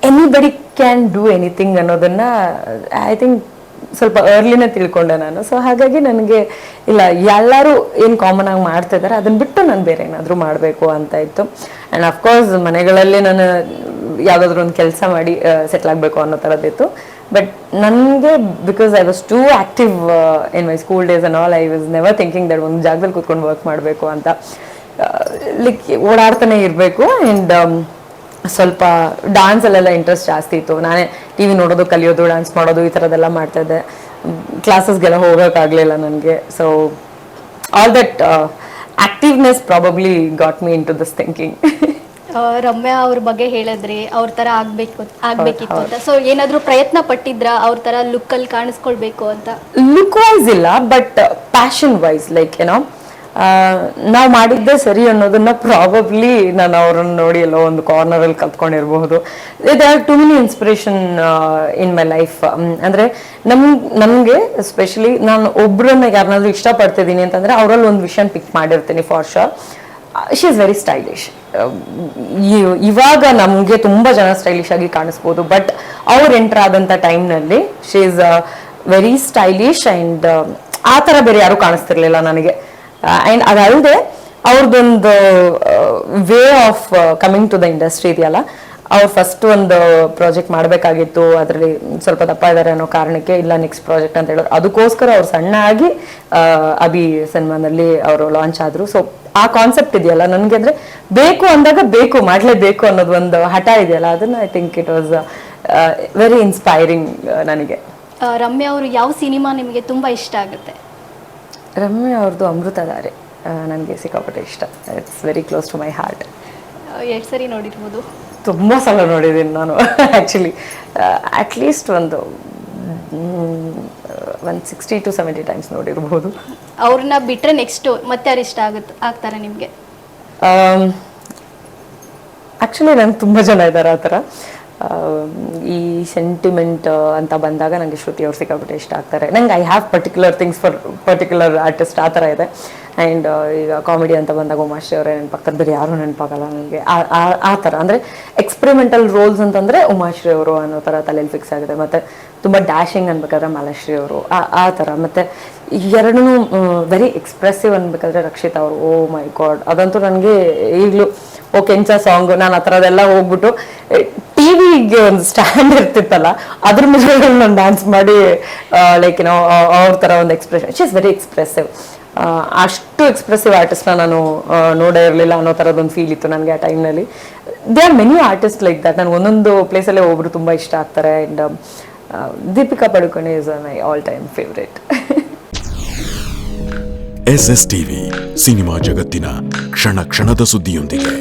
Anybody can do anything ಅನ್ನೋದನ್ನು I think ಸ್ವಲ್ಪ ಅರ್ಲಿನೇ ತಿಳ್ಕೊಂಡೆ ನಾನು. ಸೊ ಹಾಗಾಗಿ ನನಗೆ ಇಲ್ಲ, ಎಲ್ಲರೂ ಏನು ಕಾಮನ್ ಆಗಿ ಮಾಡ್ತಾ ಇದ್ದಾರೆ ಅದನ್ನ ಬಿಟ್ಟು ನಾನು ಬೇರೆ ಏನಾದರೂ ಮಾಡಬೇಕು ಅಂತ ಇತ್ತು. ಆ್ಯಂಡ್ ಅಫ್ಕೋರ್ಸ್ ಮನೆಗಳಲ್ಲಿ ನಾನು ಯಾವುದಾದ್ರೂ ಒಂದು ಕೆಲಸ ಮಾಡಿ ಸೆಟ್ಲ್ ಆಗಬೇಕು ಅನ್ನೋ ಥರದ್ದಿತ್ತು. ಬಟ್ ನನಗೆ because I was two active in my school days and all, I was never thinking that ಒಂದು ಜಾಗದಲ್ಲಿ ಕೂತ್ಕೊಂಡು ವರ್ಕ್ ಮಾಡಬೇಕು ಅಂತ. ಲೈಕ್ ಓಡಾಡ್ತಾನೆ ಇರಬೇಕು. ಆ್ಯಂಡ್ ಸ್ವಲ್ಪ ಡ್ಯಾನ್ಸಲ್ಲೆಲ್ಲ ಇಂಟ್ರೆಸ್ಟ್ ಜಾಸ್ತಿ ಇತ್ತು. ನಾನೇ ಟಿ ವಿ ನೋಡೋದು, ಕಲಿಯೋದು, ಡ್ಯಾನ್ಸ್ ಮಾಡೋದು ಈ ಥರದ್ದೆಲ್ಲ ಮಾಡ್ತಾಯಿದ್ದೆ. ಕ್ಲಾಸಸ್ಗೆಲ್ಲ ಹೋಗೋಕ್ಕಾಗಲಿಲ್ಲ ನನಗೆ. So all that activeness probably got me into this thinking. Ramya ಅವ್ರ ಬಗ್ಗೆ ಹೇಳಿದ್ರಿ, ಅವ್ರ ಥರ ಆಗ್ಬೇಕಿತ್ತು ಅಂತ. ಸೊ ಏನಾದರೂ ಪ್ರಯತ್ನ ಪಟ್ಟಿದ್ರಾ ಅವ್ರ ಥರ ಲುಕ್ಕಲ್ಲಿ ಕಾಣಿಸ್ಕೊಳ್ಬೇಕು ಅಂತ? ಲುಕ್ ವೈಸ್ ಇಲ್ಲ, ಬಟ್ ಪ್ಯಾಷನ್ ವೈಸ್, ಲೈಕ್ ಏನೋ ನಾವು ಮಾಡಿದ್ದೆ ಸರಿ ಅನ್ನೋದನ್ನ ಪ್ರಾಬಬ್ಲಿ ನಾನು ಅವ್ರನ್ನ ನೋಡಿ ಎಲ್ಲೋ ಒಂದು ಕಾರ್ನರಲ್ಲಿ ಕಲ್ತ್ಕೊಂಡಿರಬಹುದು. They are too many inspiration in my life. ಅಂದರೆ ನಮಗೆ ಎಸ್ಪೆಷಲಿ ನಾನು ಒಬ್ಬರನ್ನ ಯಾರನ್ನಾದ್ರೂ ಇಷ್ಟಪಡ್ತಿದ್ದೀನಿ ಅಂತಂದರೆ ಅವರಲ್ಲಿ ಒಂದು ವಿಷನ್ ಪಿಕ್ ಮಾಡಿರ್ತೀನಿ for sure. She is very stylish. ಇವಾಗ ನಮಗೆ ತುಂಬ ಜನ ಸ್ಟೈಲಿಶ್ ಆಗಿ ಕಾಣಿಸ್ಬೋದು, ಬಟ್ ಅವ್ರು ಎಂಟರ್ ಆದಂಥ ಟೈಮ್ನಲ್ಲಿ she is very stylish. And ಆ ಥರ ಬೇರೆ ಯಾರೂ ಕಾಣಿಸ್ತಿರ್ಲಿಲ್ಲ ನನಗೆ. ಆ್ಯಂಡ್ ಅದಲ್ಲದೆ ಅವ್ರದ್ದೊಂದು way of coming to the industry ಇದೆಯಲ್ಲ, ಅವ್ರು ಫಸ್ಟ್ ಒಂದು ಪ್ರಾಜೆಕ್ಟ್ ಮಾಡಬೇಕಾಗಿತ್ತು, ಅದರಲ್ಲಿ ಸ್ವಲ್ಪ ದಪ್ಪ ಇದ್ದಾರೆ ಅನ್ನೋ ಕಾರಣಕ್ಕೆ ಇಲ್ಲ ನೆಕ್ಸ್ಟ್ ಪ್ರಾಜೆಕ್ಟ್ ಅಂತ ಹೇಳೋರು. ಅದಕ್ಕೋಸ್ಕರ ಅವ್ರು ಸಣ್ಣ ಆಗಿ ಅಭಿ ಸಿನಿಮಾದಲ್ಲಿ ಅವರು ಲಾಂಚ್ ಆದರು. ಸೊ ಆ ಕಾನ್ಸೆಪ್ಟ್ ಇದೆಯಲ್ಲ, ನನಗೆ ಅಂದರೆ ಬೇಕು ಅಂದಾಗ ಬೇಕು ಮಾಡಲೇಬೇಕು ಅನ್ನೋದು ಒಂದು ಹಠ ಇದೆಯಲ್ಲ, ಅದನ್ನು I think it was very inspiring ನನಗೆ. ರಮ್ಯಾ ಅವರು ಯಾವ ಸಿನಿಮಾ ನಿಮಗೆ ತುಂಬ ಇಷ್ಟ ಆಗುತ್ತೆ? ರಮ್ಯಾ ಅವ್ರದ್ದು ಅಮೃತಧಾರೆ ನನಗೆ ಸಿಕ್ಕಾಪಟ್ಟೆ ಇಷ್ಟ. It's very close to my heart. ಎಷ್ಟು ಸರಿ ನೋಡಿರ್ಬೋದು? ತುಂಬ ಸಲ ನೋಡಿದ್ದೀನಿ ನಾನು. ಆ್ಯಕ್ಚುಲಿ ಅಟ್ಲೀಸ್ಟ್ ಒಂದು 60 to 70 ಟೈಮ್ಸ್ ನೋಡಿರ್ಬೋದು. ಅವ್ರನ್ನ ಬಿಟ್ಟರೆ ನೆಕ್ಸ್ಟು ಮತ್ತೆ ಯಾರು ಇಷ್ಟ ಆಗ್ತಾರೆ ನಿಮಗೆ? ಆ್ಯಕ್ಚುಲಿ ನಂಗೆ ತುಂಬ ಜನ ಇದ್ದಾರೆ ಆ ಥರ. ಈ ಸೆಂಟಿಮೆಂಟ್ ಅಂತ ಬಂದಾಗ ನನಗೆ ಶ್ರುತಿ ಅವ್ರು ಸಿಕ್ಕಾಬಿಟ್ಟೆ ಇಷ್ಟ ಆಗ್ತಾರೆ. ನಂಗೆ I have particular things for particular artist, ಆ ಥರ ಇದೆ. ಆ್ಯಂಡ್ ಈಗ ಕಾಮಿಡಿ ಅಂತ ಬಂದಾಗ ಉಮಾಶ್ರೀ ಅವರೇ ನೆನಪಾಗ್ತಾರೆ, ಬೇರೆ ಯಾರೂ ನೆನಪಾಗಲ್ಲ ನನಗೆ. ಆ ಥರ ಅಂದರೆ ಎಕ್ಸ್ಪೆರಿಮೆಂಟಲ್ ರೋಲ್ಸ್ ಅಂತಂದರೆ ಉಮಾಶ್ರೀ ಅವರು ಅನ್ನೋ ಥರ ತಲೆಯಲ್ಲಿ ಫಿಕ್ಸ್ ಆಗಿದೆ. ಮತ್ತು ತುಂಬ ಡ್ಯಾಶಿಂಗ್ ಅನ್ಬೇಕಾದ್ರೆ ಮಾಲಾಶ್ರೀ ಅವರು, ಆ ಥರ. ಮತ್ತು ಎರಡೂ ವೆರಿ ಎಕ್ಸ್ಪ್ರೆಸಿವ್ ಅನ್ಬೇಕಾದ್ರೆ ರಕ್ಷಿತಾ ಅವರು. ಓ ಮೈ ಗಾಡ್, ಅದಂತೂ ನನಗೆ ಈಗಲೂ ಓ ಕೆಂಚ ಸಾಂಗು, ನಾನು ಆ ಥರದ್ದೆಲ್ಲ ಹೋಗ್ಬಿಟ್ಟು ಟಿವಿಗೆ ಒಂದು ಸ್ಟ್ಯಾಂಡ್ ಇರ್ತಿತ್ತಲ್ಲ, ಅದ್ರ ಮೇಲೆ ನಾನು ಡ್ಯಾನ್ಸ್ ಮಾಡಿ ಲೈಕ್ ಏನೋ ಅವ್ರ ಥರ ಒಂದು expression. She is very expressive. ಅಷ್ಟು ಎಕ್ಸ್ಪ್ರೆಸಿವ್ ಆರ್ಟಿಸ್ಟ್ನ ನಾನು ನೋಡೇ ಇರಲಿಲ್ಲ ಅನ್ನೋ ಥರದೊಂದು ಫೀಲ್ ಇತ್ತು ನನಗೆ ಆ ಟೈಮ್ನಲ್ಲಿ. They are many artist like that. ನನಗೆ ಒಂದೊಂದು ಪ್ಲೇಸಲ್ಲೇ ಒಬ್ಬರು ತುಂಬ ಇಷ್ಟ ಆಗ್ತಾರೆ. And Deepika Padukone is my all time favourite. SS TV cinema ಜಗತ್ತಿನ ಕ್ಷಣ ಕ್ಷಣದ ಸುದ್ದಿಯೊಂದಿಗೆ.